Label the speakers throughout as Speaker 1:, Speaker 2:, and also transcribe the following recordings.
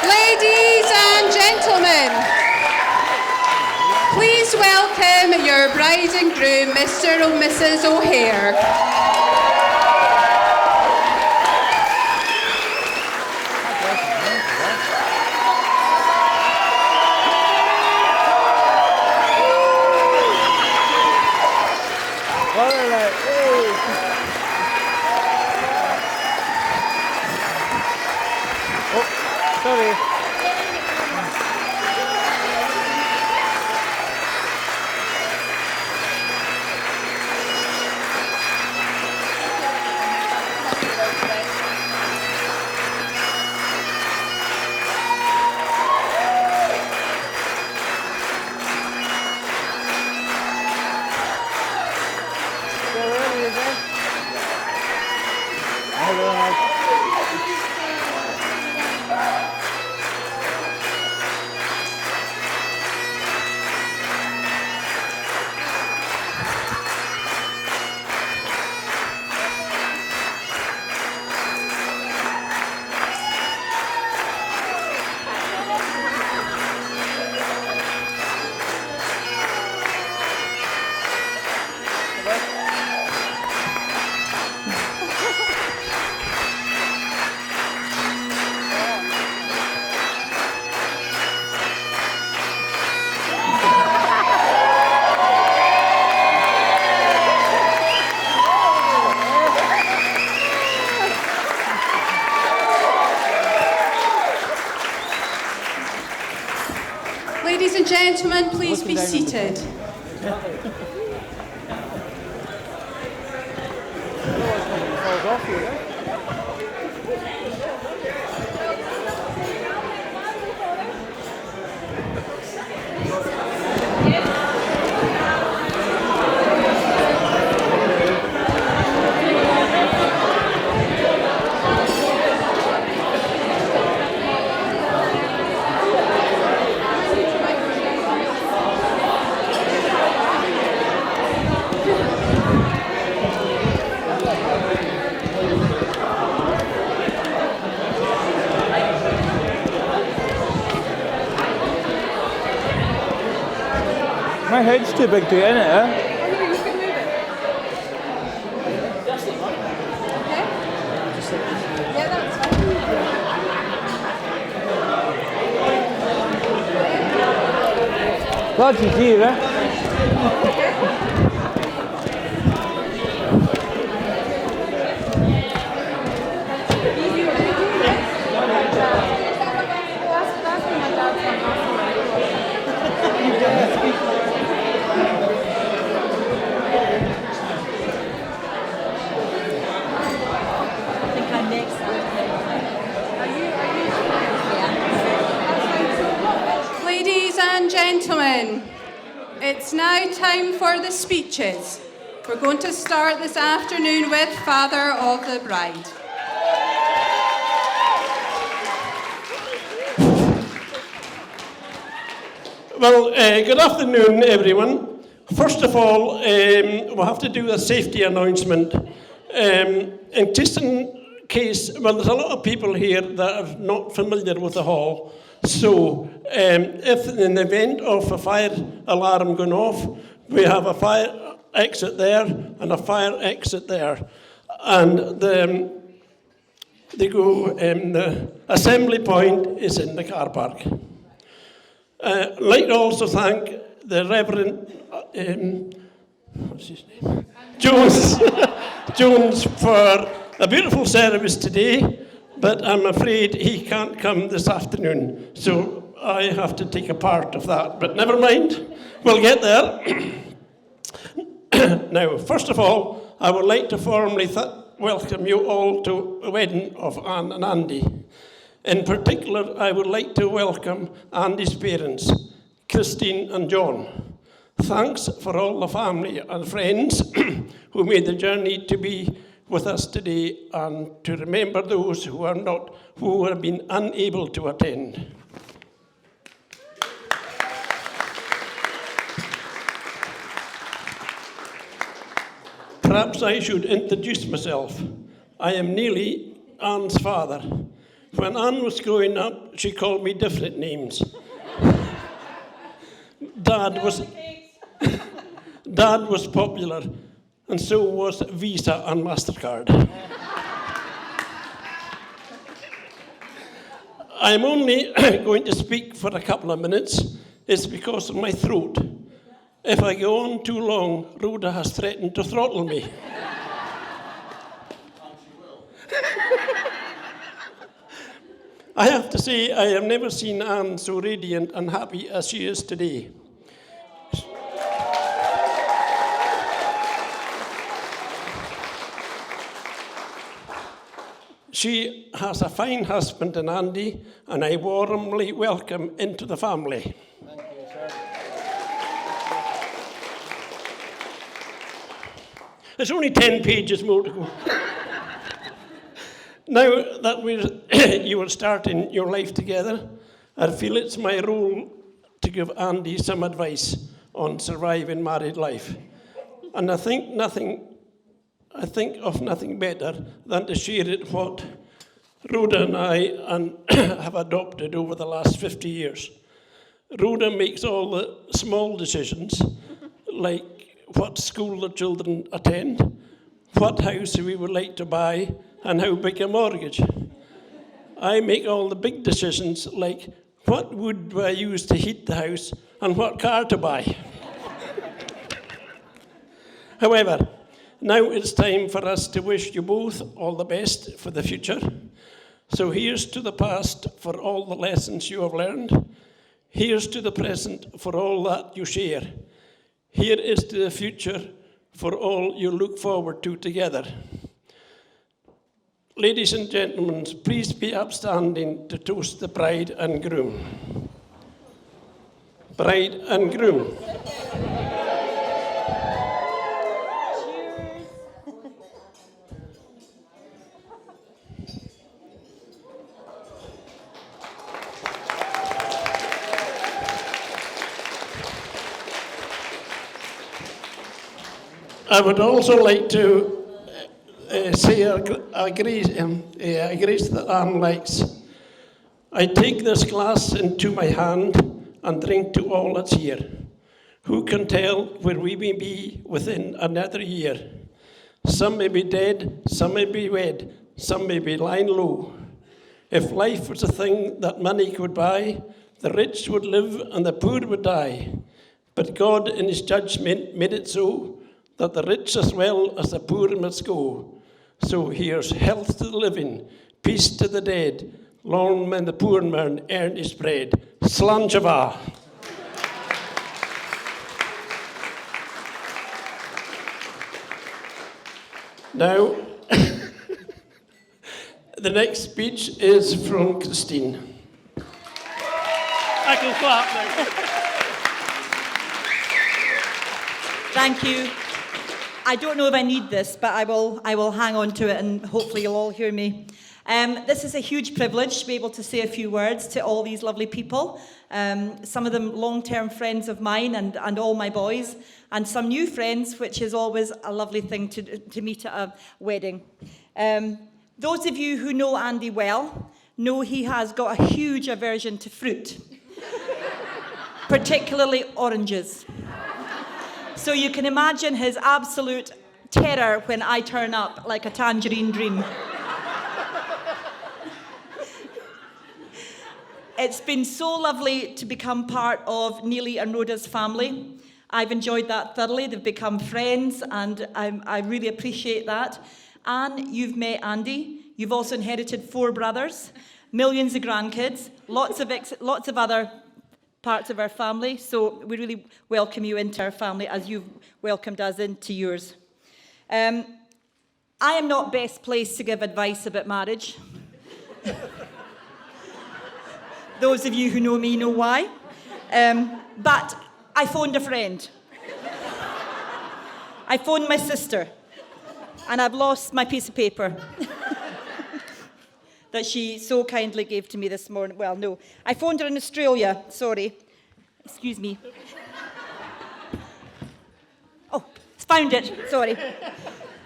Speaker 1: Ladies and gentlemen, please welcome your bride and groom, Mr. and Mrs. O'Hare.
Speaker 2: Sorry.
Speaker 1: Ladies and gentlemen, please be seated.
Speaker 2: My head's too big to get in it, eh?
Speaker 1: You can move it. Okay? Yeah, that's fine.
Speaker 2: Glad to see you, eh?
Speaker 1: Ladies and gentlemen, it's now time for the speeches. We're going to start this afternoon with Father of the Bride.
Speaker 3: Well, good afternoon, everyone. First of all, we'll have to do a safety announcement. Just in case, well, there's a lot of people here that are not familiar with the hall. So, if in the event of a fire alarm going off, we have a fire exit there and a fire exit there. And the assembly point is in the car park. I'd like to also thank the Reverend, what's his name? Jones for a beautiful service today, but I'm afraid he can't come this afternoon, so I have to take a part of that. But never mind, we'll get there. Now, first of all, I would like to formally welcome you all to the wedding of Anne and Andy. In particular, I would like to welcome Andy's parents, Christine and John. Thanks for all the family and friends who made the journey to be with us today, and to remember those who have been unable to attend. Perhaps I should introduce myself. I am Neely, Anne's father. When Anne was growing up, she called me different names. Dad was popular, and so was Visa and MasterCard. I'm only going to speak for a couple of minutes. It's because of my throat. If I go on too long, Rhoda has threatened to throttle me. I have to say, I have never seen Anne so radiant and happy as she is today. She has a fine husband in Andy, and I warmly welcome into the family.
Speaker 2: Thank you, sir.
Speaker 3: There's only 10 pages more to go. Now that you are starting your life together, I feel it's my role to give Andy some advice on surviving married life. And I think of nothing better than to share it what Rhoda and I have adopted over the last 50 years. Rhoda makes all the small decisions, like what school the children attend, what house we would like to buy, and how big a mortgage. I make all the big decisions, like what wood do I use to heat the house and what car to buy. However, now it's time for us to wish you both all the best for the future. So here's to the past for all the lessons you have learned. Here's to the present for all that you share. Here is to the future for all you look forward to together. Ladies and gentlemen, please be upstanding to toast the bride and groom. Bride and groom. I would also like to say a grace that Anne likes. I take this glass into my hand and drink to all that's here. Who can tell where we may be within another year? Some may be dead, some may be wed, some may be lying low. If life was a thing that money could buy, the rich would live and the poor would die. But God in his judgment made it so that the rich as well as the poor must go. So here's health to the living, peace to the dead, long may the poor man earn his bread. Slán Java. Now, the next speech is from Christine. I can clap now.
Speaker 4: Thank you. I don't know if I need this, but I will hang on to it, and hopefully you'll all hear me. This is a huge privilege to be able to say a few words to all these lovely people. Some of them long-term friends of mine and all my boys, and some new friends, which is always a lovely thing to meet at a wedding. Those of you who know Andy well know he has got a huge aversion to fruit, particularly oranges. So you can imagine his absolute terror when I turn up like a tangerine dream. It's been so lovely to become part of Neely and Rhoda's family. I've enjoyed that thoroughly. They've become friends, and I really appreciate that. Anne, you've met Andy. You've also inherited 4 brothers, millions of grandkids, lots of other parts of our family. So we really welcome you into our family as you've welcomed us into yours. I am not best placed to give advice about marriage. Those of you who know me know why. But I phoned a friend. I phoned my sister. And I've lost my piece of paper that she so kindly gave to me this morning. Well, no. I phoned her in Australia. Sorry. Excuse me. Oh, found it. Sorry.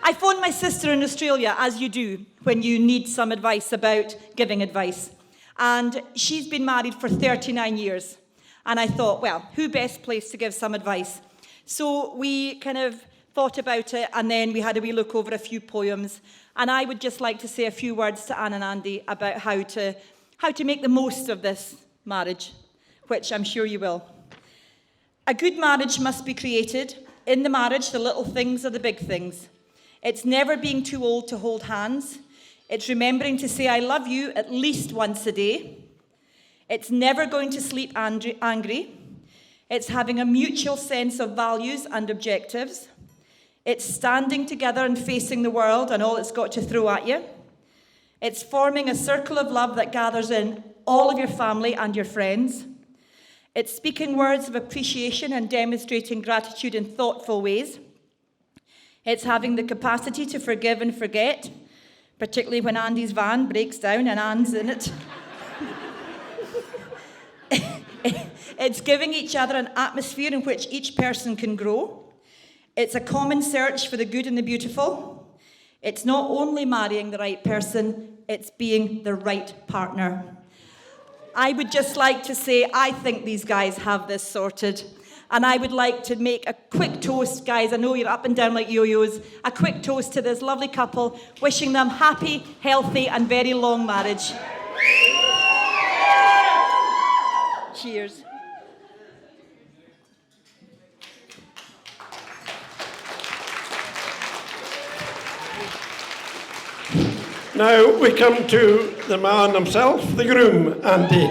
Speaker 4: I phoned my sister in Australia, as you do when you need some advice about giving advice. And she's been married for 39 years. And I thought, well, who best placed to give some advice? So we kind of thought about it, and then we had a wee look over a few poems. And I would just like to say a few words to Anne and Andy about how to make the most of this marriage, which I'm sure you will. A good marriage must be created. In the marriage, the little things are the big things. It's never being too old to hold hands. It's remembering to say I love you at least once a day. It's never going to sleep angry. It's having a mutual sense of values and objectives. It's standing together and facing the world and all it's got to throw at you. It's forming a circle of love that gathers in all of your family and your friends. It's speaking words of appreciation and demonstrating gratitude in thoughtful ways. It's having the capacity to forgive and forget, particularly when Andy's van breaks down and Anne's in it. It's giving each other an atmosphere in which each person can grow. It's a common search for the good and the beautiful. It's not only marrying the right person, it's being the right partner. I would just like to say, I think these guys have this sorted. And I would like to make a quick toast, guys. I know you're up and down like yo-yos. A quick toast to this lovely couple, wishing them happy, healthy, and very long marriage. Cheers.
Speaker 3: Now we come to the man himself, the groom, Andy.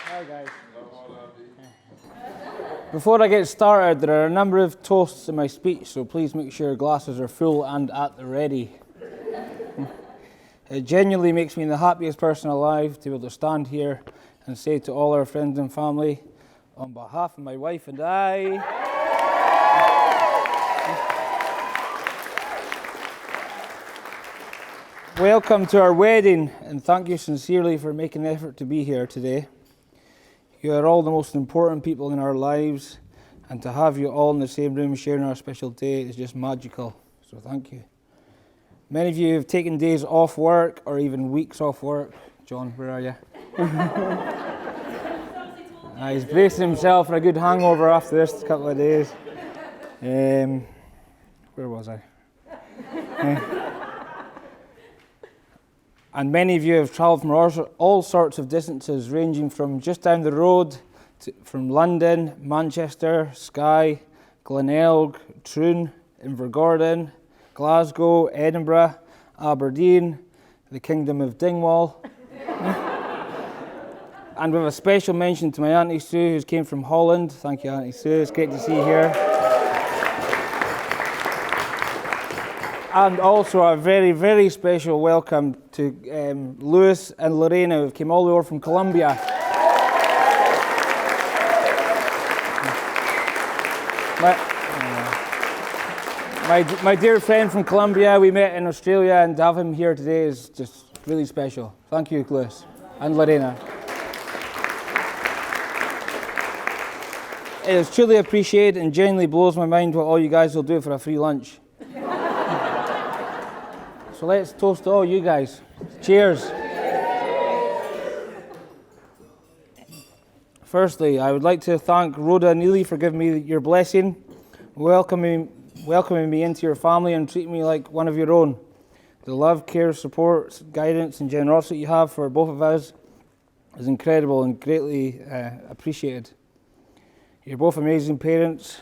Speaker 2: Hi guys. Before I get started, there are a number of toasts in my speech, so please make sure your glasses are full and at the ready. It genuinely makes me the happiest person alive to be able to stand here and say to all our friends and family, on behalf of my wife and I, welcome to our wedding, and thank you sincerely for making the effort to be here today. You are all the most important people in our lives, and to have you all in the same room sharing our special day is just magical, so thank you. Many of you have taken days off work or even weeks off work. John, where are you? He's bracing himself for a good hangover after this couple of days. Where was I? And many of you have travelled from all sorts of distances, ranging from just down the road, from London, Manchester, Skye, Glenelg, Troon, Invergordon, Glasgow, Edinburgh, Aberdeen, the Kingdom of Dingwall. And with a special mention to my Auntie Sue, who came from Holland. Thank you, Auntie Sue. It's great to see you here. And also a very, very special welcome to Lewis and Lorena, who came all the way over from Colombia. My dear friend from Colombia, we met in Australia, and to have him here today is just really special. Thank you, Lewis and Lorena. It is truly appreciated and genuinely blows my mind what all you guys will do for a free lunch. So let's toast to all you guys. Cheers. Firstly, I would like to thank Rhoda and Neely for giving me your blessing, welcoming me into your family and treating me like one of your own. The love, care, support, guidance and generosity you have for both of us is incredible and greatly appreciated. You're both amazing parents,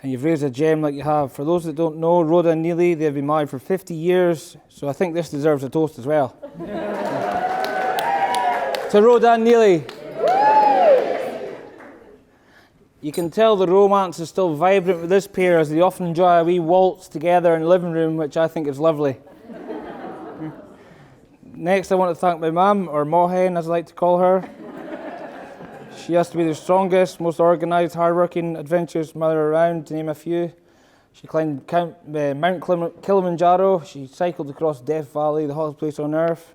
Speaker 2: and you've raised a gem like you have. For those that don't know, Rhoda and Neely, they've been married for 50 years, so I think this deserves a toast as well. To Rhoda and Neely. You can tell the romance is still vibrant with this pair, as they often enjoy a wee waltz together in the living room, which I think is lovely. Next, I want to thank my mum, or Mohen as I like to call her. She has to be the strongest, most organised, hard-working, adventurous mother around, to name a few. She climbed Mount Kilimanjaro. She cycled across Death Valley, the hottest place on earth.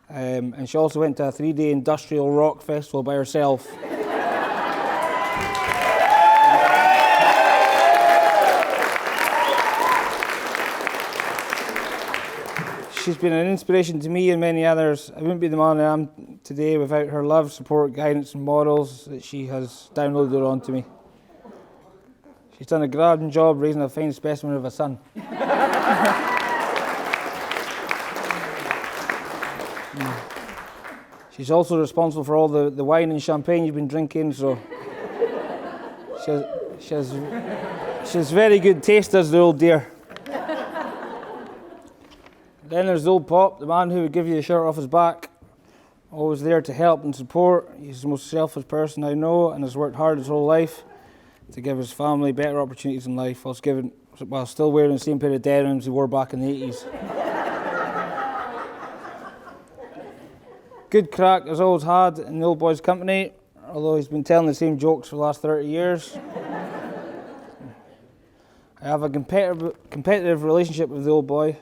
Speaker 2: And she also went to a 3-day industrial rock festival by herself. She's been an inspiration to me and many others. I wouldn't be the man I am today without her love, support, guidance and morals that she has downloaded onto me. She's done a grand job raising a fine specimen of a son. She's also responsible for all the wine and champagne you've been drinking, so she has very good taste, does the old dear. Then there's the old Pop, the man who would give you the shirt off his back, always there to help and support. He's the most selfless person I know and has worked hard his whole life to give his family better opportunities in life while still wearing the same pair of denims he wore back in the 80s. Good crack has always had in the old boy's company, although he's been telling the same jokes for the last 30 years. I have a competitive relationship with the old boy,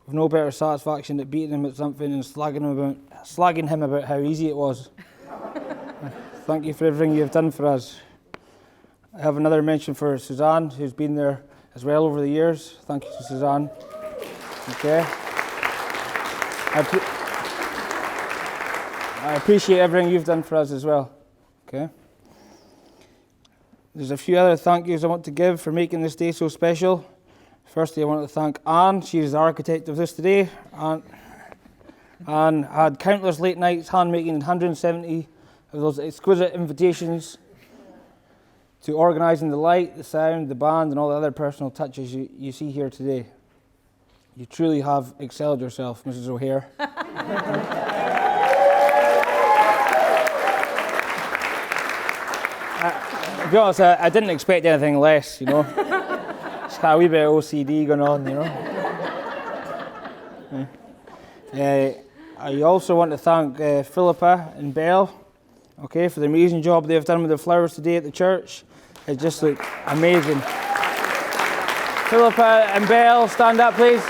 Speaker 2: with no better satisfaction than beating him at something and slagging him about how easy it was. Thank you for everything you've done for us. I have another mention for Suzanne, who's been there as well over the years. Thank you to Suzanne. Okay. I appreciate everything you've done for us as well. Okay. There's a few other thank yous I want to give for making this day so special. Firstly, I want to thank Anne. She's the architect of this today. Anne had countless late nights hand-making 170 of those exquisite invitations to organising the light, the sound, the band, and all the other personal touches you see here today. You truly have excelled yourself, Mrs. O'Hare. To be honest, I didn't expect anything less, you know. Just got a wee bit of OCD going on, you know. I also want to thank Philippa and Belle, okay, for the amazing job they've done with the flowers today at the church. It just looked amazing. Philippa and Belle, stand up, please.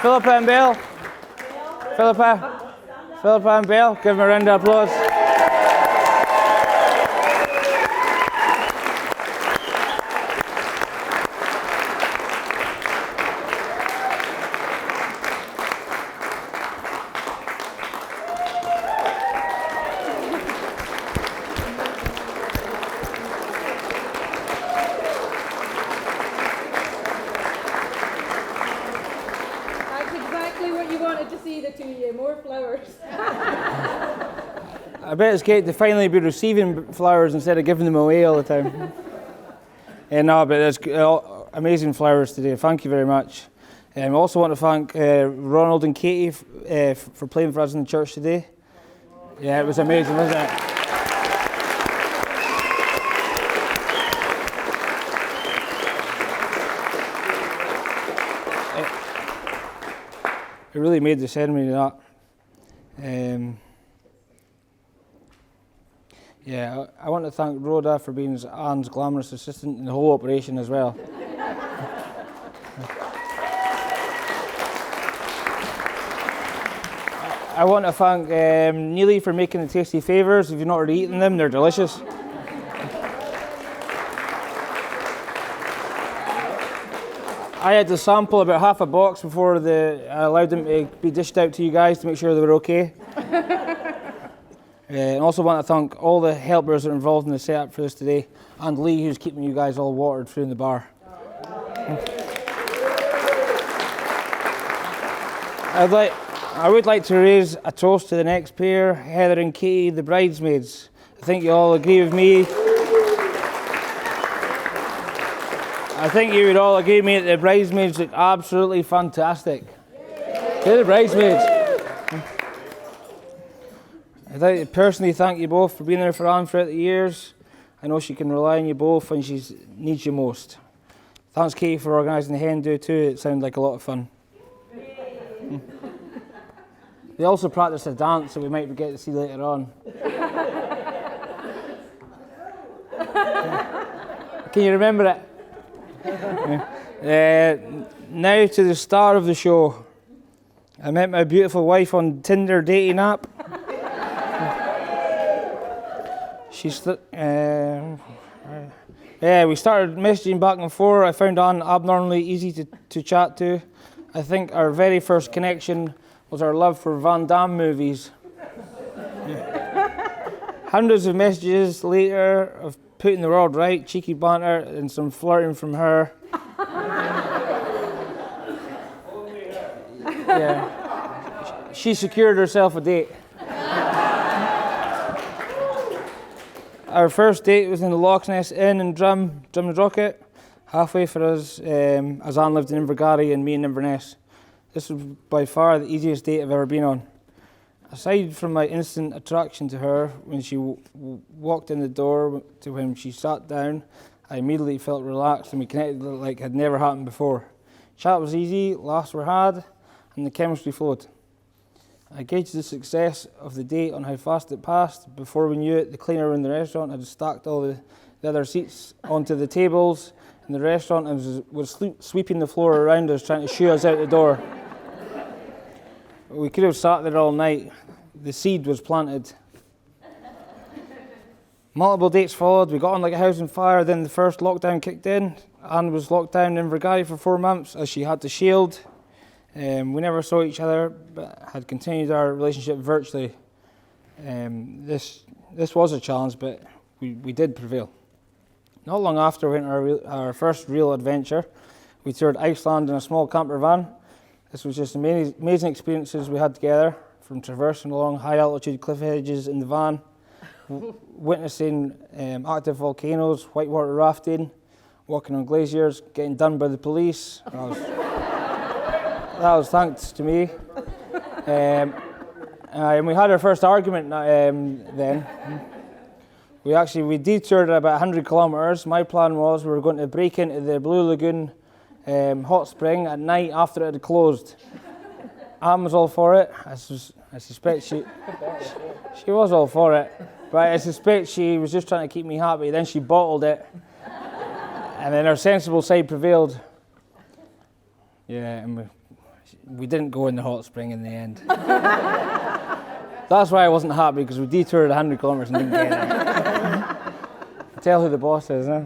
Speaker 2: Philippa and Belle. Philippa and Belle, give them a round of applause. bet it's great to finally be receiving flowers instead of giving them away all the time. No, but it's amazing flowers today. Thank you very much. I also want to thank Ronald and Katie for playing for us in the church today. Yeah, it was amazing, wasn't it? It really made the ceremony that. Yeah, I want to thank Rhoda for being Anne's glamorous assistant in the whole operation as well. I want to thank Neely for making the tasty favours. If you've not already eaten them, they're delicious. I had to sample about half a box before I allowed them to be dished out to you guys to make sure they were okay. And also want to thank all the helpers that are involved in the setup for this today, and Lee, who's keeping you guys all watered through in the bar. I would like to raise a toast to the next pair, Heather and Katie, the bridesmaids. I think you all agree with me. I think you would all agree with me that the bridesmaids look absolutely fantastic. They're the bridesmaids. I'd like to personally thank you both for being there for Anne throughout the years. I know she can rely on you both when she needs you most. Thanks, Katie, for organising the hen do too. It sounded like a lot of fun. They also practiced a dance that we might get to see later on. Can you remember it? Now to the star of the show. I met my beautiful wife on Tinder dating app. We started messaging back and forth. I found Anne abnormally easy to chat to. I think our very first connection was our love for Van Damme movies. Hundreds of messages later of putting the world right, cheeky banter, and some flirting from her. Yeah. She secured herself a date. Our first date was in the Loch Ness Inn in Drumnadrochit, halfway for us, as Anne lived in Glengarry and me in Inverness. This was by far the easiest date I've ever been on. Aside from my instant attraction to her, when she walked in the door to when she sat down, I immediately felt relaxed and we connected like had never happened before. Chat was easy, laughs were had, and the chemistry flowed. I gauged the success of the date on how fast it passed. Before we knew it, the cleaner in the restaurant had stacked all the other seats onto the tables in the restaurant and was sweeping the floor around us, trying to shoo us out the door. We could have sat there all night. The seed was planted. Multiple dates followed. We got on like a house on fire. Then the first lockdown kicked in. Anne was locked down in Invergarry for 4 months as she had to shield. We never saw each other, but had continued our relationship virtually. This was a challenge, but we did prevail. Not long after we went on our first real adventure. We toured Iceland in a small camper van. This was just amazing experiences we had together, from traversing along high altitude cliff edges in the van, witnessing active volcanoes, whitewater rafting, walking on glaciers, getting done by the police. That was thanks to me. And we had our first argument then. We detoured about 100 kilometres. My plan was we were going to break into the Blue Lagoon hot spring at night after it had closed. Anne was all for it. I suspect she was all for it, but I suspect she was just trying to keep me happy. Then she bottled it, and then our sensible side prevailed. Yeah, and we didn't go in the hot spring in the end. That's why I wasn't happy, because we detoured 100 kilometres and didn't get it. Tell who the boss is, huh?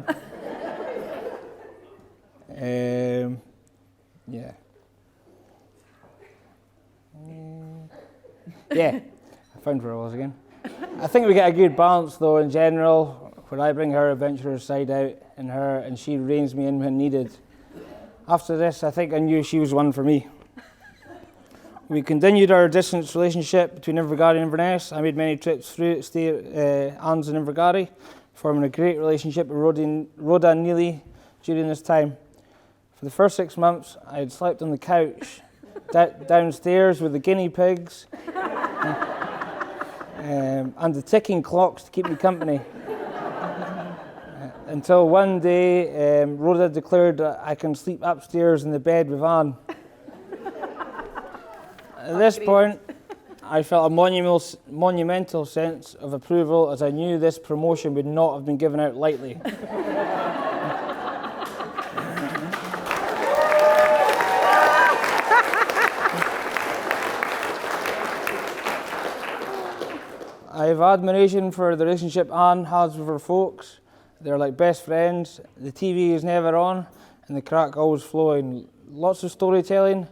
Speaker 2: Yeah. Yeah, I found where I was again. I think we get a good balance, though, in general, where I bring her adventurous side out in her, and she reins me in when needed. After this, I think I knew she was one for me. We continued our distance relationship between Invergarry and Inverness. I made many trips through to stay at Anne's in Invergarry, forming a great relationship with Rhoda and Neely during this time. For the first 6 months, I had slept on the couch downstairs with the guinea pigs and the ticking clocks to keep me company. Until one day, Rhoda declared that I can sleep upstairs in the bed with Anne. At this point, I felt a monumental sense of approval, as I knew this promotion would not have been given out lightly. I have admiration for the relationship Anne has with her folks. They're like best friends. The TV is never on and the crack always flowing. Lots of storytelling,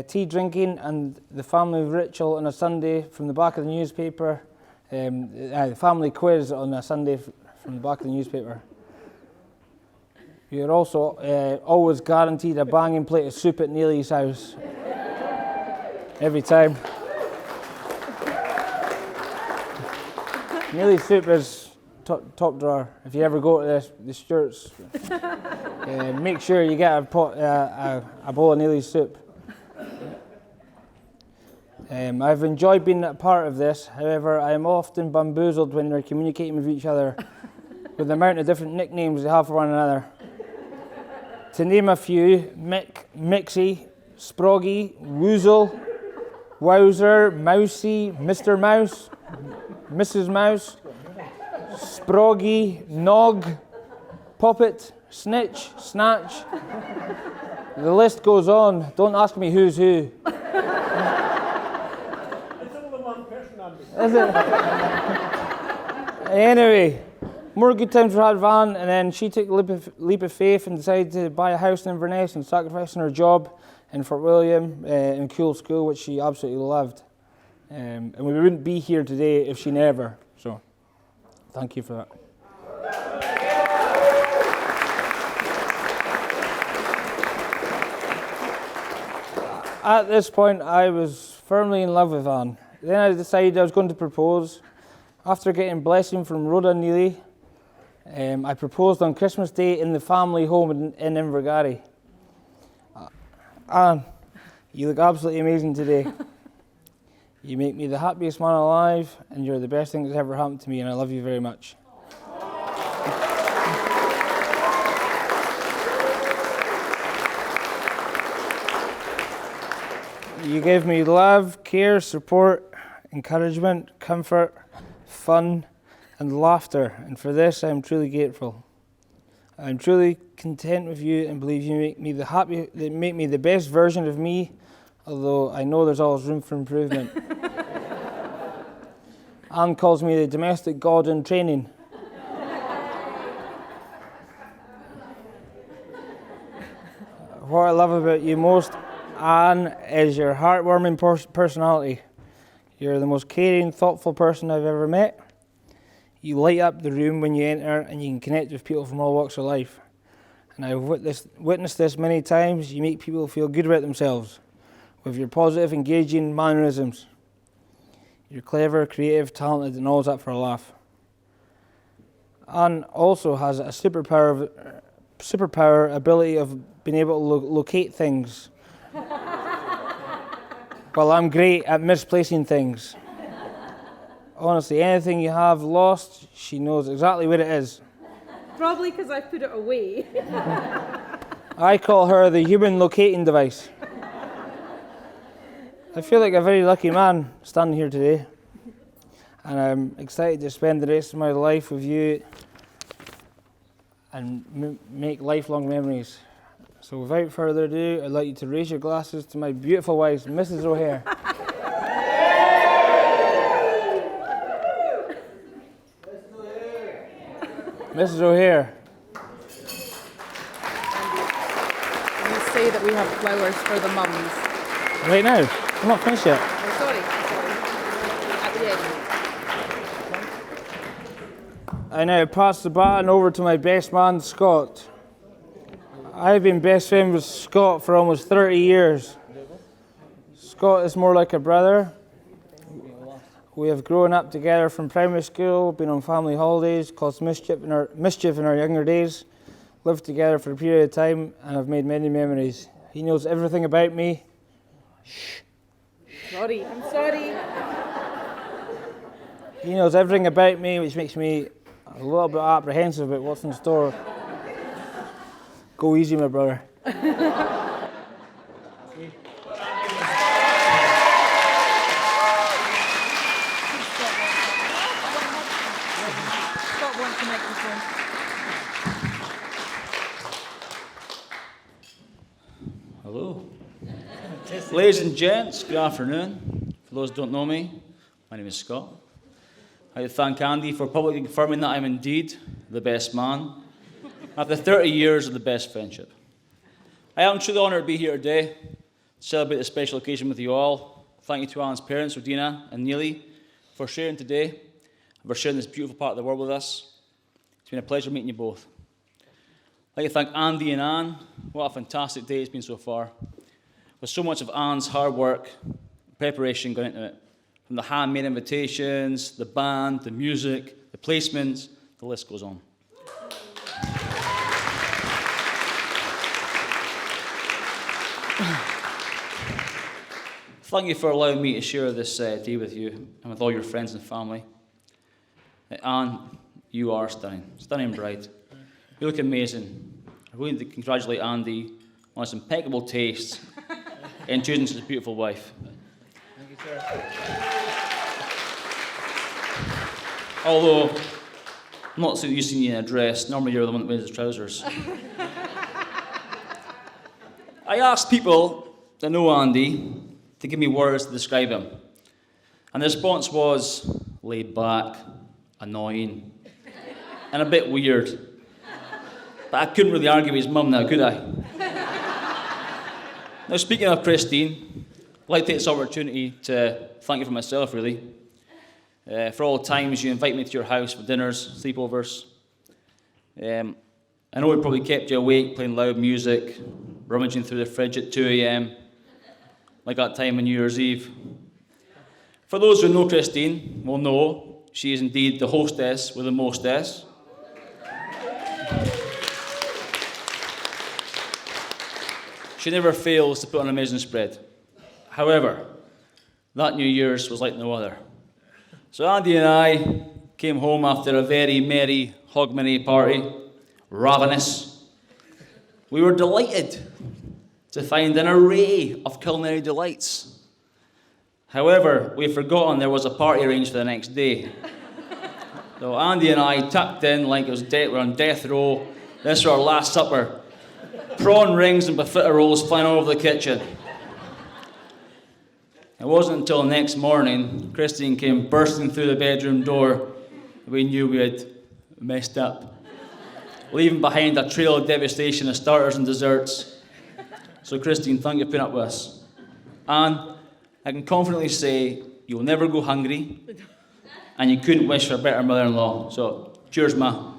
Speaker 2: tea drinking, and the family ritual on a Sunday from the back of the newspaper. The family quiz on a Sunday from the back of the newspaper. You're also always guaranteed a banging plate of soup at Neely's house. Every time. Neely's soup is top drawer. If you ever go to the Stewart's, make sure you get a bowl of Neely's soup. I've enjoyed being a part of this. However, I am often bamboozled when they're communicating with each other with the amount of different nicknames they have for one another. To name a few: Mick, Mixie, Sproggy, Woozle, Wowzer, Mousy, Mr. Mouse, Mrs. Mouse, Sproggy, Nog, Poppet, Snitch, Snatch. The list goes on. Don't ask me who's who. Is it? Anyway, more good times for had Van, and then she took a leap of faith and decided to buy a house in Inverness and sacrificing her job in Fort William in Cool School, which she absolutely loved. And we wouldn't be here today if she never. So, thank you for that. At this point, I was firmly in love with Anne. Then I decided I was going to propose. After getting blessing from Rhoda and Neely, I proposed on Christmas Day in the family home in Invergarry. Anne, you look absolutely amazing today. You make me the happiest man alive, and you're the best thing that's ever happened to me, and I love you very much. You gave me love, care, support, encouragement, comfort, fun, and laughter, and for this I am truly grateful. I am truly content with you and believe you make me the best version of me, although I know there's always room for improvement. Anne calls me the domestic god in training. What I love about you most, Anne, is your heartwarming personality. You're the most caring, thoughtful person I've ever met. You light up the room when you enter, and you can connect with people from all walks of life. And I've witnessed this many times. You make people feel good about themselves with your positive, engaging mannerisms. You're clever, creative, talented, and always up for a laugh. Anne also has a superpower ability of being able to locate things. Well, I'm great at misplacing things. Honestly, anything you have lost, she knows exactly where it is.
Speaker 5: Probably because I put it away.
Speaker 2: I call her the human locating device. I feel like a very lucky man standing here today, and I'm excited to spend the rest of my life with you and make lifelong memories. So without further ado, I'd like you to raise your glasses to my beautiful wife, Mrs. O'Hare. Mrs. O'Hare.
Speaker 5: You say that we have flowers for the mums.
Speaker 2: Right now? I'm not finished yet.
Speaker 5: Oh, sorry. At the end.
Speaker 2: I now pass the baton over to my best man, Scott. I've been best friends with Scott for almost 30 years. Scott is more like a brother. We have grown up together from primary school, been on family holidays, caused mischief in our younger days, lived together for a period of time, and have made many memories. He knows everything about me.
Speaker 5: Sorry, I'm sorry.
Speaker 2: He knows everything about me, which makes me a little bit apprehensive about what's in store. Go easy, my brother.
Speaker 4: Scott wants the microphone.
Speaker 6: Hello. Ladies and gents, good afternoon. For those who don't know me, my name is Scott. I'd like to thank Andy for publicly confirming that I'm indeed the best man after 30 years of the best friendship. I am truly honoured to be here today to celebrate this special occasion with you all. Thank you to Alan's parents, Rodina and Neely, for sharing today and for sharing this beautiful part of the world with us. It's been a pleasure meeting you both. I'd like to thank Andy and Anne. What a fantastic day it's been so far. With so much of Anne's hard work, preparation going into it. From the handmade invitations, the band, the music, the placements, the list goes on. Thank you for allowing me to share this day with you and with all your friends and family. Anne, you are stunning. Stunning bride. You look amazing. I'm going to congratulate Andy on his impeccable taste in choosing such a beautiful wife.
Speaker 2: Thank you, sir.
Speaker 6: Although, I'm not so used to seeing you in a dress. Normally you're the one that wears the trousers. I asked people that know Andy to give me words to describe him. And the response was laid back, annoying, and a bit weird. But I couldn't really argue with his mum now, could I? Now, speaking of Christine, I'd like to take this opportunity to thank you for myself, really. For all the times you invite me to your house for dinners, sleepovers. I know we probably kept you awake playing loud music, rummaging through the fridge at 2 a.m, like that time on New Year's Eve. For those who know Christine will know she is indeed the hostess with the mostess. She never fails to put on an amazing spread. However, that New Year's was like no other. So Andy and I came home after a very merry Hogmanay party, ravenous. We were delighted to find an array of culinary delights. However, we had forgotten there was a party arranged for the next day. So Andy and I tucked in like it was we're on death row. This was our last supper. Prawn rings and bafita rolls flying all over the kitchen. It wasn't until the next morning Christine came bursting through the bedroom door that we knew we had messed up, leaving behind a trail of devastation of starters and desserts. So Christine, thank you for putting up with us. And I can confidently say you'll never go hungry and you couldn't wish for a better mother-in-law. So cheers, ma.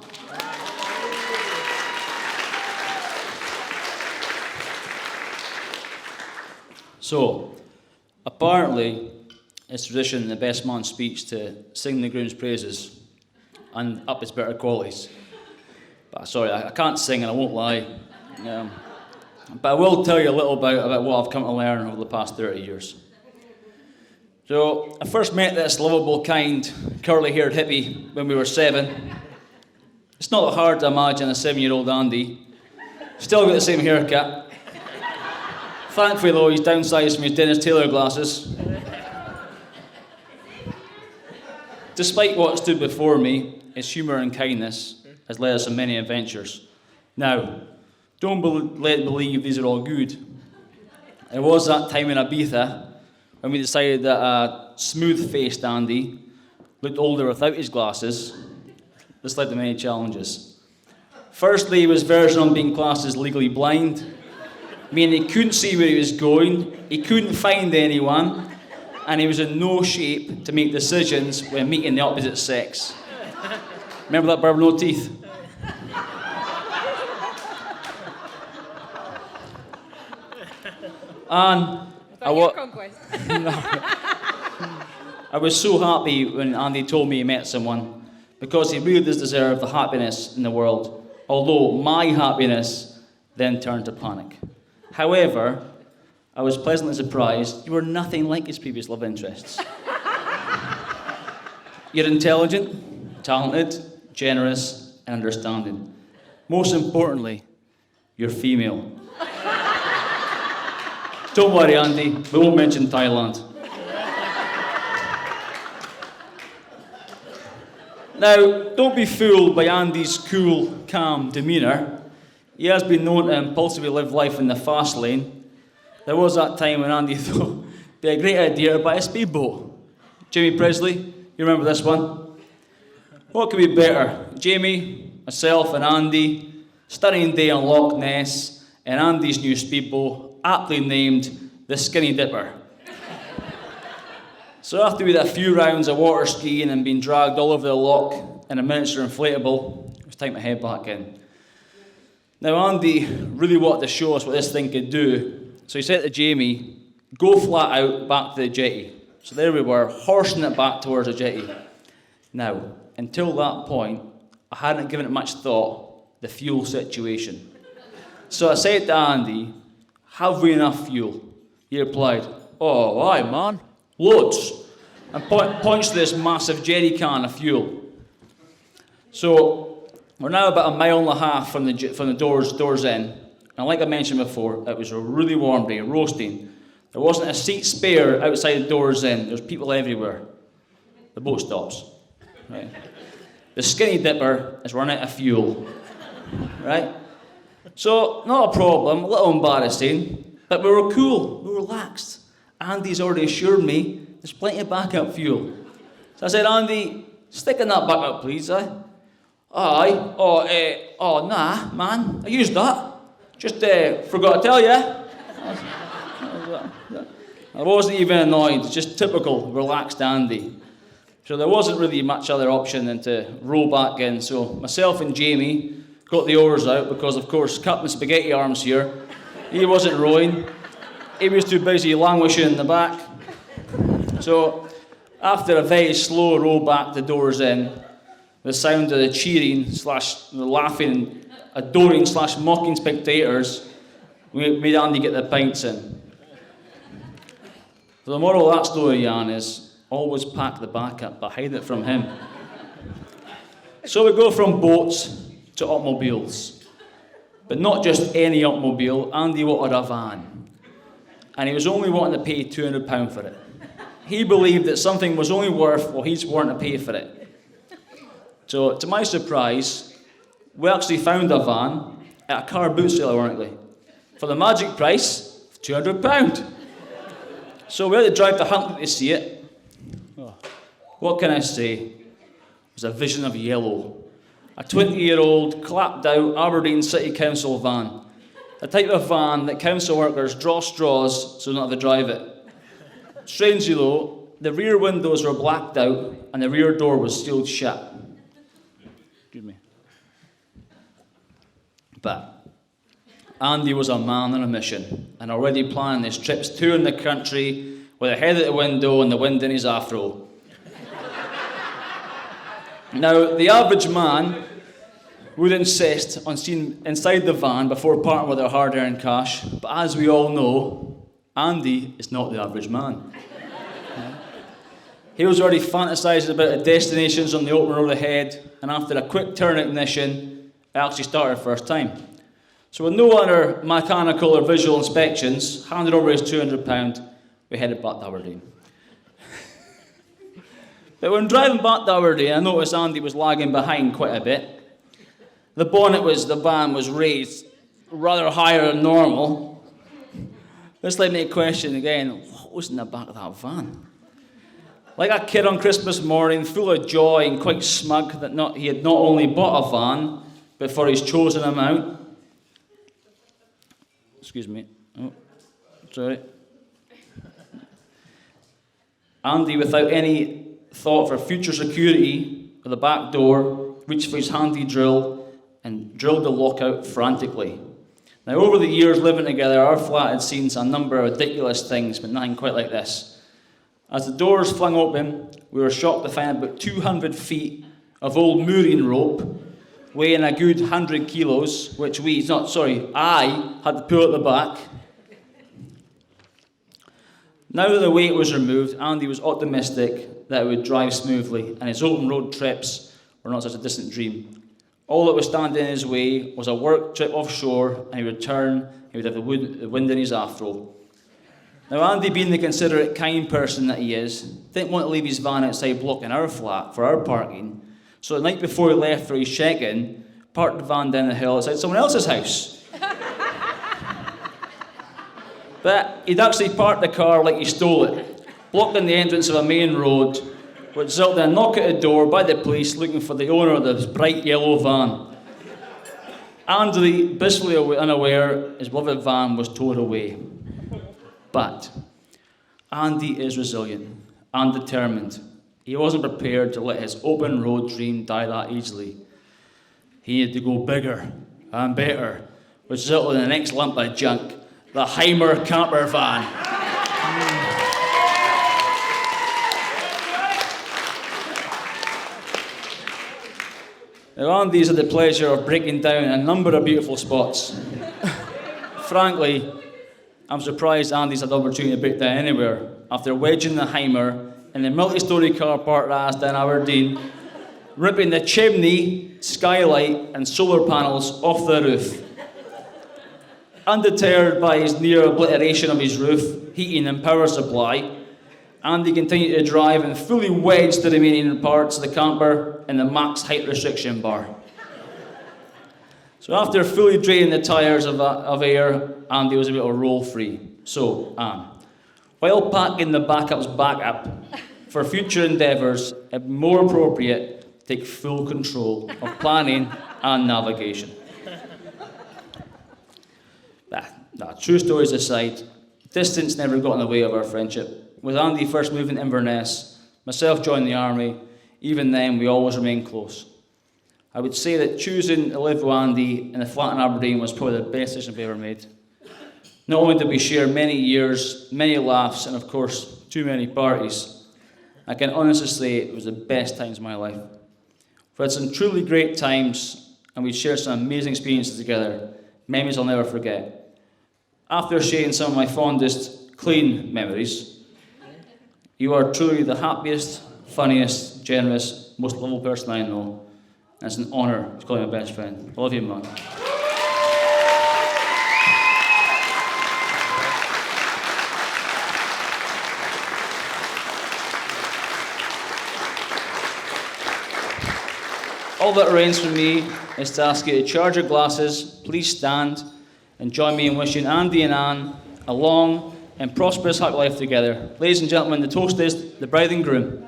Speaker 6: So, apparently, it's tradition in the best man's speech to sing the groom's praises and up his better qualities. But sorry, I can't sing and I won't lie. But I will tell you a little about what I've come to learn over the past 30 years. So, I first met this lovable, kind, curly-haired hippie when we were 7. It's not hard to imagine a 7-year-old Andy. Still got the same haircut. Thankfully, though, he's downsized from his Dennis Taylor glasses. Despite what stood before me, his humour and kindness has led us on many adventures. Now, don't believe these are all good. It was that time in Ibiza when we decided that a smooth-faced Andy looked older without his glasses. This led to many challenges. Firstly, he was verging on being classed as legally blind, meaning he couldn't see where he was going, he couldn't find anyone, and he was in no shape to make decisions when meeting the opposite sex. Remember that barb with no teeth? And
Speaker 5: Conquest.
Speaker 6: I was so happy when Andy told me he met someone, because he really does deserve the happiness in the world, although my happiness then turned to panic. However, I was pleasantly surprised you were nothing like his previous love interests. You're intelligent, talented, generous, and understanding. Most importantly, you're female. Don't worry, Andy, we won't mention Thailand. Now, don't be fooled by Andy's cool, calm demeanour. He has been known to impulsively live life in the fast lane. There was that time when Andy thought it'd be a great idea to buy a speedboat. Jamie Presley, you remember this one? What could be better? Jamie, myself and Andy, stunning day on Loch Ness, and Andy's new speedboat, aptly named the Skinny Dipper. So after we did a few rounds of water skiing and being dragged all over the loch in a miniature inflatable, it was time to head back in. Now Andy really wanted to show us what this thing could do, so he said to Jamie, go flat out back to the jetty. So there we were, horsing it back towards the jetty. Now, until that point, I hadn't given it much thought, the fuel situation. So I said to Andy, have we enough fuel? He replied, oh, aye, man, loads. And points to this massive jerry can of fuel. So we're now about a mile and a half from the doors in. And like I mentioned before, it was a really warm day, roasting. There wasn't a seat spare outside the doors in. There's people everywhere. The boat stops. Right? The Skinny Dipper is running out of fuel. Right? So, not a problem, a little embarrassing, but we were cool, we were relaxed. Andy's already assured me there's plenty of backup fuel. So I said, Andy, stick in that backup, please, eh? Aye. Oh, nah, man, I used that. Just forgot to tell you. I wasn't even annoyed, just typical relaxed Andy. So there wasn't really much other option than to roll back in. So myself and Jamie got the oars out because, of course, Captain Spaghetti Arms here, he wasn't rowing. He was too busy languishing in the back. So after a very slow row back the doors in, the sound of the cheering / the laughing, adoring / mocking spectators, we made Andy get the pints in. So the moral of that story, Jan, is always pack the backup, but hide it from him. So we go from boats to automobiles. But not just any automobile, Andy wanted a van. And he was only wanting to pay £200 for it. He believed that something was only worth what he's wanting to pay for it. So, to my surprise, we actually found a van at a car boot sale, ironically, for the magic price of £200. So we had to drive to Huntley to see it. Oh, what can I say? It was a vision of yellow. A 20-year-old, clapped out Aberdeen City Council van. The type of van that council workers draw straws so they don't have to drive it. Strangely though, the rear windows were blacked out and the rear door was sealed shut. Excuse me. But Andy was a man on a mission and already planning his trips touring the country with a head at the window and the wind in his afro. Now, the average man would insist on seeing inside the van before parting with their hard-earned cash, but as we all know, Andy is not the average man. He was already fantasising about the destinations on the open road ahead, and after a quick turn ignition, it actually started first time. So with no other mechanical or visual inspections, handed over his £200, we headed back to Aberdeen. But when driving back to Aberdeen, I noticed Andy was lagging behind quite a bit. The bonnet the van was raised rather higher than normal. This led me to question again, what was in the back of that van? Like a kid on Christmas morning, full of joy and quite smug that he had not only bought a van, but for his chosen amount. Excuse me. Oh, sorry. Andy, without any thought for future security, at the back door, reached for his handy drill and drilled the lock out frantically. Now, over the years living together, our flat had seen a number of ridiculous things, but nothing quite like this. As the doors flung open, we were shocked to find about 200 feet of old mooring rope, weighing a good 100 kilos, which I had to pull at the back. Now that the weight was removed, Andy was optimistic that it would drive smoothly, and his open road trips were not such a distant dream. All that was standing in his way was a work trip offshore, and he would return, he would have the wind in his afro. Now, Andy, being the considerate, kind person that he is, didn't want to leave his van outside blocking our flat for our parking, so the night before he left for his check-in, parked the van down the hill outside someone else's house. But he'd actually parked the car like he stole it, blocking the entrance of a main road, which resulted in a knock at the door by the police looking for the owner of this bright yellow van. Andy, blissfully unaware, his beloved van was towed away. But Andy is resilient and determined. He wasn't prepared to let his open road dream die that easily. He needed to go bigger and better, which resulted in the next lump of junk, the Heimer camper van. Now, Andy's had the pleasure of breaking down a number of beautiful spots. Frankly, I'm surprised Andy's had the opportunity to break down anywhere after wedging the Heimer in the multi-storey car park that has down Aberdeen, ripping the chimney, skylight and solar panels off the roof. Undeterred by his near obliteration of his roof, heating and power supply, Andy continued to drive and fully wedged the remaining parts of the camper in the max height restriction bar. So after fully draining the tyres of air, Andy was able to roll free. So, while packing the backups back up, for future endeavours, it's more appropriate to take full control of planning and navigation. True stories aside, distance never got in the way of our friendship. With Andy first moving to Inverness, myself joining the army, even then we always remained close. I would say that choosing to live with Andy in a flat in Aberdeen was probably the best decision we've ever made. Not only did we share many years, many laughs, and of course, too many parties, I can honestly say it was the best times of my life. We had some truly great times, and we shared some amazing experiences together, memories I'll never forget. After sharing some of my fondest, clean memories, you are truly the happiest, funniest, generous, most lovable person I know. And it's an honour to call you my best friend. I love you, man. All that remains for me is to ask you to charge your glasses, please stand, and join me in wishing Andy and Anne a long and prosperous happy life together. Ladies and gentlemen, the toast is the bride and groom.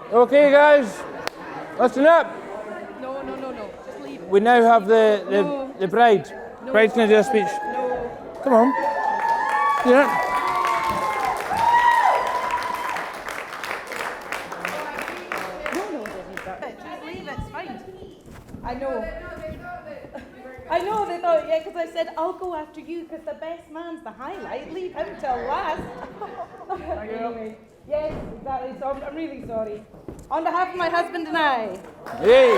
Speaker 2: Okay, guys, listen up.
Speaker 5: No. Just leave it.
Speaker 2: We now have the bride.
Speaker 5: No.
Speaker 2: Bride's going to do a speech.
Speaker 5: No.
Speaker 2: Come on. Yeah.
Speaker 5: No, don't need that. Just leave it. It's fine. I know. I know they thought, yeah, because I said I'll go after you because the best man's the highlight. Leave him till last. Anyway, yes, exactly. So I'm really sorry. On behalf of my husband and I.
Speaker 2: Hey.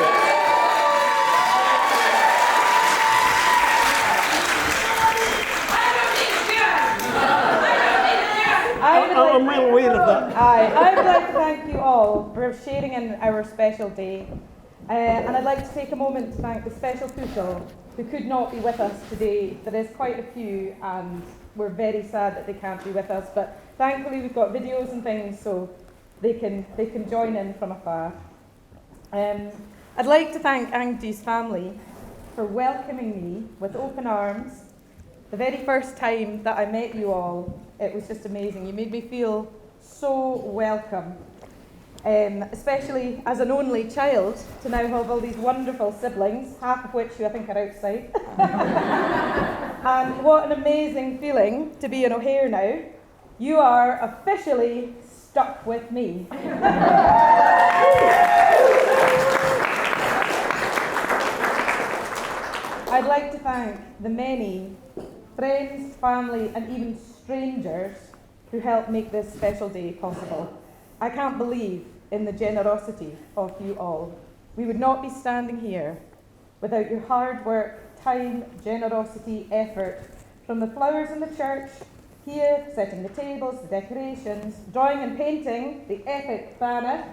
Speaker 3: I'm well aware of that.
Speaker 5: I would like to thank you all for sharing in our special day. And I'd like to take a moment to thank the special people who could not be with us today. There is quite a few, and we're very sad that they can't be with us. But thankfully, we've got videos and things, so they can join in from afar. I'd like to thank Andy's family for welcoming me with open arms. The very first time that I met you all, it was just amazing. You made me feel so welcome. Especially as an only child, to now have all these wonderful siblings, half of which I think are outside. And what an amazing feeling to be an O'Hare now. You are officially stuck with me. I'd like to thank the many friends, family, and even strangers who helped make this special day possible. I can't believe in the generosity of you all. We would not be standing here without your hard work, time, generosity, effort, from the flowers in the church, here, setting the tables, the decorations, drawing and painting the epic banner.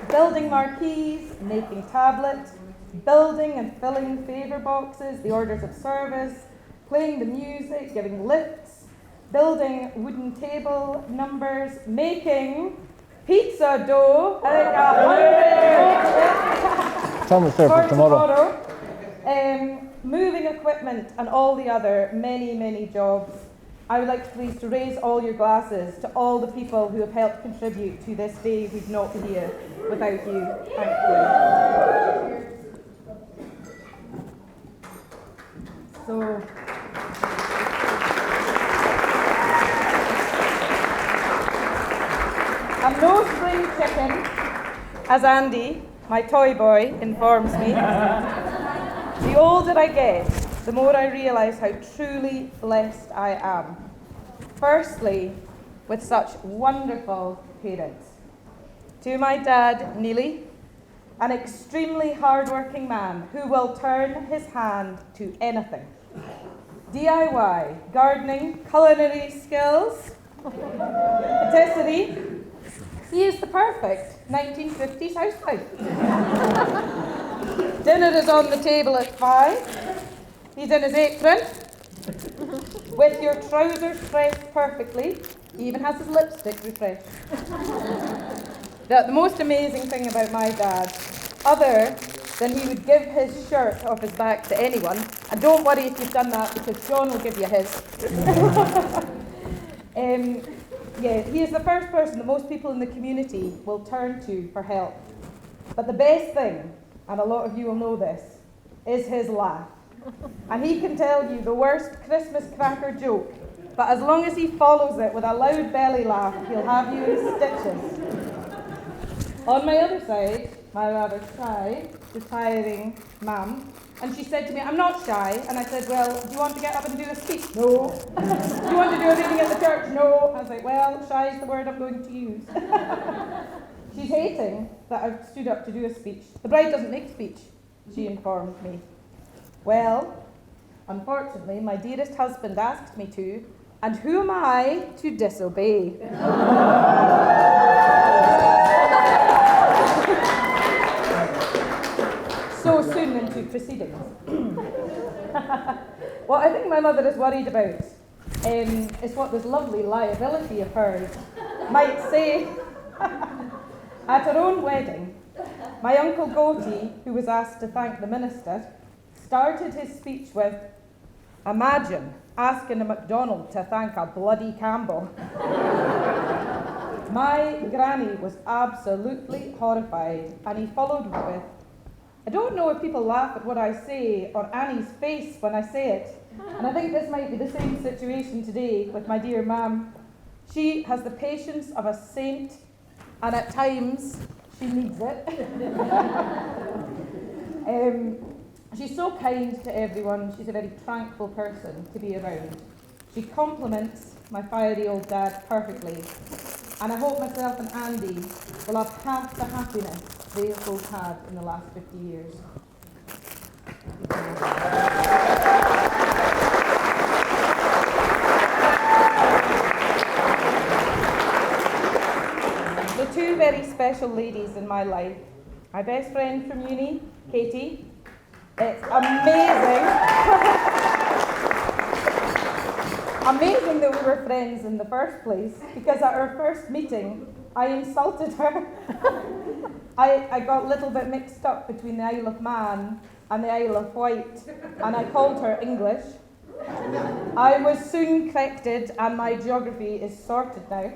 Speaker 5: Building marquees, making tablets, building and filling favour boxes, the orders of service, playing the music, giving lifts, building wooden table numbers, making pizza dough, for tomorrow. Moving equipment and all the other many, many jobs. I would like to please to raise all your glasses to all the people who have helped contribute to this day. We'd not be here without you. Thank you. So, I'm no spring chicken, as Andy, my toy boy, informs me. The older I get, the more I realise how truly blessed I am. Firstly, with such wonderful parents. To my dad, Neely, an extremely hard-working man who will turn his hand to anything. DIY, gardening, culinary skills, patisserie. He is the perfect 1950s housewife. Dinner is on the table at 5. He's in his apron, with your trousers pressed perfectly. He even has his lipstick refreshed. The most amazing thing about my dad, other than he would give his shirt off his back to anyone, and don't worry if you've done that because John will give you his. He is the first person that most people in the community will turn to for help. But the best thing, and a lot of you will know this, is his laugh. And he can tell you the worst Christmas cracker joke, but as long as he follows it with a loud belly laugh, he'll have you in stitches. On my other side, my rather shy, retiring mum, and she said to me, I'm not shy, and I said, well, do you want to get up and do a speech? No. Do you want to do a reading at the church? No. I was like, well, shy is the word I'm going to use. She's hating that I've stood up to do a speech. The bride doesn't make speech, she informed me. Well, unfortunately, my dearest husband asked me to, and who am I to disobey? So soon into proceedings. What I think my mother is worried about is what this lovely liability of hers might say. At her own wedding, my Uncle Goatee, who was asked to thank the minister, started his speech with, imagine asking a McDonald to thank a bloody Campbell. My granny was absolutely horrified, and he followed with, I don't know if people laugh at what I say or Annie's face when I say it, and I think this might be the same situation today with my dear ma'am. She has the patience of a saint, and at times she needs it. She's so kind to everyone. She's a very tranquil person to be around. She complements my fiery old dad perfectly, and I hope myself and Andy will have half the happiness they have both had in the last 50 years. The two very special ladies in my life, my best friend from uni, Katie. It's amazing. Amazing that we were friends in the first place, because at our first meeting, I insulted her. I got a little bit mixed up between the Isle of Man and the Isle of Wight, and I called her English. I was soon corrected and my geography is sorted now.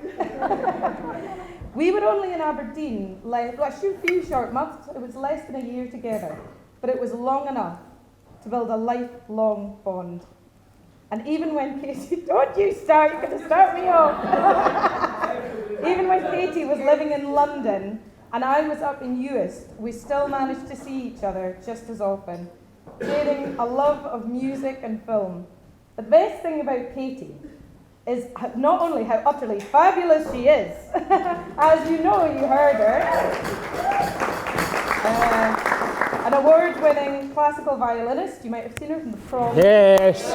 Speaker 5: We were only in Aberdeen, a few short months. It was less than a year together, but it was long enough to build a lifelong bond. And even when Katie, don't you start, you're going to start me off. Even when Katie was living in London and I was up in Uist, we still managed to see each other just as often, sharing a love of music and film. The best thing about Katie is not only how utterly fabulous she is, as you know, you heard her, an award-winning classical violinist. You might have seen her from the prom.
Speaker 2: Yes.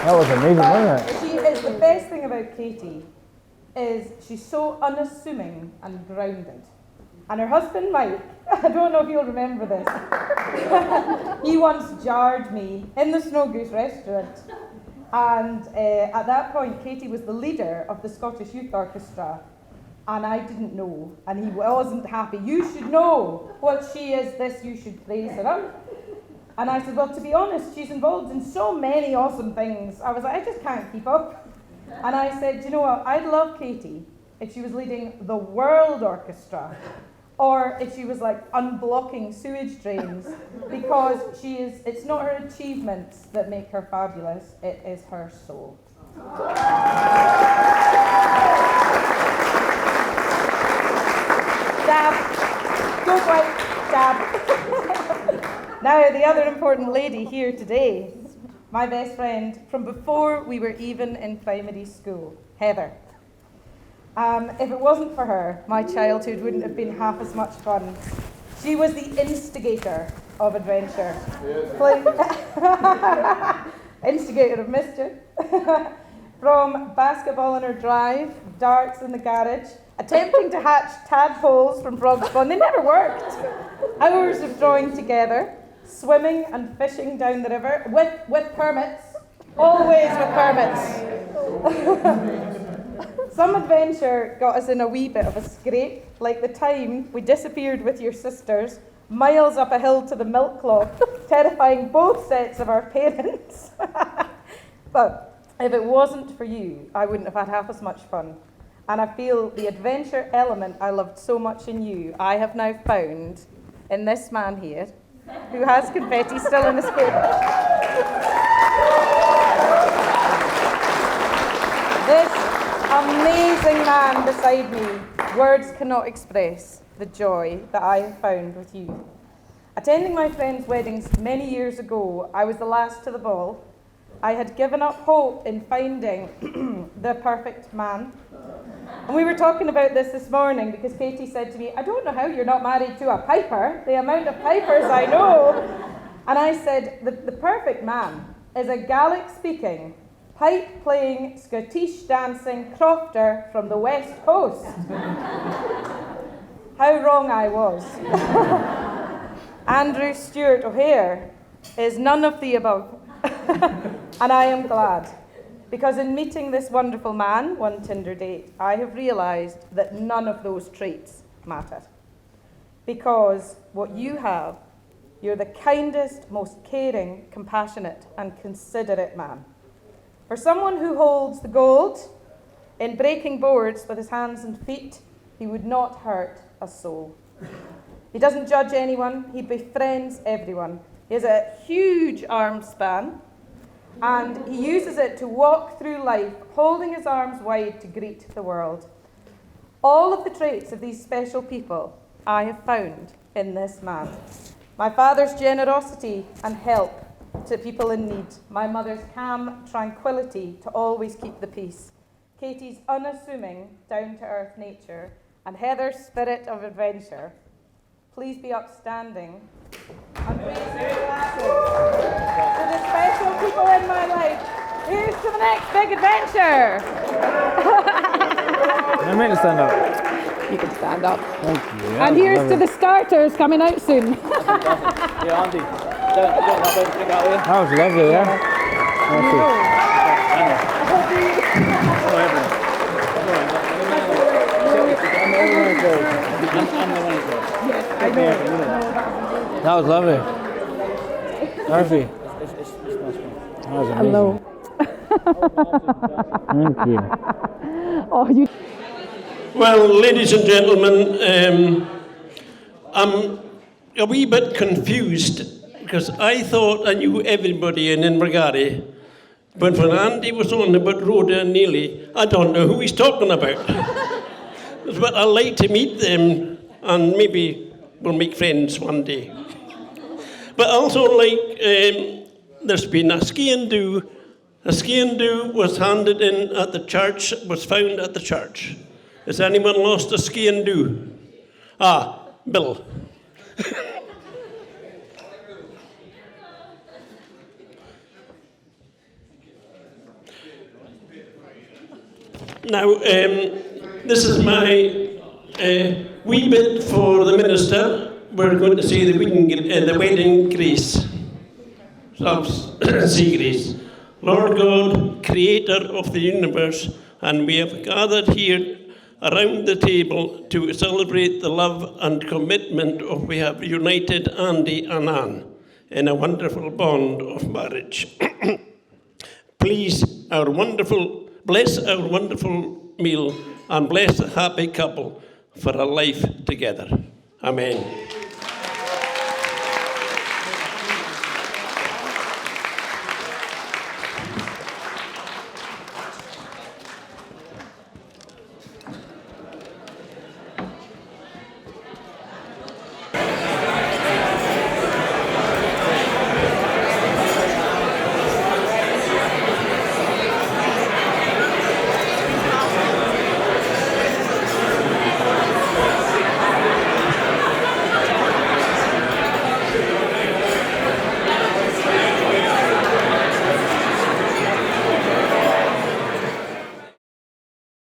Speaker 2: That was amazing, wasn't it?
Speaker 5: She is, the best thing about Katie is she's so unassuming and grounded. And her husband, Mike, I don't know if you'll remember this, he once jarred me in the Snow Goose restaurant. And at that point, Katie was the leader of the Scottish Youth Orchestra. And I didn't know, and he wasn't happy. You should know what she is, this, you should praise her up. And I said, well, to be honest, she's involved in so many awesome things. I was like, I just can't keep up. And I said, you know what, I'd love Katie if she was leading the World Orchestra, or if she was like unblocking sewage drains, because it's not her achievements that make her fabulous, it is her soul. Dab. Go white. Dab. Now, the other important lady here today, my best friend from before we were even in primary school, Heather. If it wasn't for her, my childhood wouldn't have been half as much fun. She was the instigator of adventure. Instigator of mischief. From basketball in her drive, darts in the garage, attempting to hatch tadpoles from frog spawn. They never worked. Hours of drawing together, swimming and fishing down the river with permits. Always with permits. Some adventure got us in a wee bit of a scrape, like the time we disappeared with your sisters, miles up a hill to the milk cloth, terrifying both sets of our parents. But if it wasn't for you, I wouldn't have had half as much fun. And I feel the adventure element I loved so much in you, I have now found in this man here, who has confetti still in his face. This amazing man beside me, words cannot express the joy that I have found with you. Attending my friends' weddings many years ago, I was the last to the ball. I had given up hope in finding the perfect man. And we were talking about this morning because Katie said to me, I don't know how you're not married to a piper, the amount of pipers I know. And I said, the perfect man is a Gaelic-speaking, pipe-playing, Scottish-dancing crofter from the West Coast. How wrong I was. Andrew Stewart O'Hare is none of the above. And I am glad, because in meeting this wonderful man one Tinder date, I have realised that none of those traits matter. Because what you have, you're the kindest, most caring, compassionate and considerate man. For someone who holds the gold in breaking boards with his hands and feet, he would not hurt a soul. He doesn't judge anyone, he befriends everyone. He has a huge arm span, and he uses it to walk through life, holding his arms wide to greet the world. All of the traits of these special people I have found in this man. My father's generosity and help to people in need. My mother's calm tranquility to always keep the peace. Katie's unassuming, down-to-earth nature, and Heather's spirit of adventure. Please be upstanding and raise your glasses to the special people in my life. Here's to the next big adventure.
Speaker 2: I'm meant to stand up.
Speaker 5: You can stand up.
Speaker 2: Thank you.
Speaker 5: And here's to the starters coming out soon.
Speaker 6: Yeah, Andy. Don't take that way.
Speaker 2: That was lovely, yeah? Thank you.
Speaker 6: Come on, Evelyn. Come on.
Speaker 5: I know.
Speaker 2: That was lovely. Harvey. That was amazing.
Speaker 5: Hello.
Speaker 2: Thank you.
Speaker 5: Oh, you.
Speaker 3: Well, ladies and gentlemen, I'm a wee bit confused because I thought I knew everybody in Glengarry, but when Andy was on about Rhoda and Neely, I don't know who he's talking about. But I'd like to meet them and maybe we'll make friends one day. But also, there's been a ski and do. A ski and do was handed in at the church, was found at the church. Has anyone lost a ski and do? Ah, Bill. Now, this is my wee bit for the minister. We're going to say the wedding grace. Sea grace. Lord God, creator of the universe, and we have gathered here around the table to celebrate the love and commitment of we have united Andy and Anne in a wonderful bond of marriage. Please, bless our wonderful meal and bless the happy couple for a life together. Amen.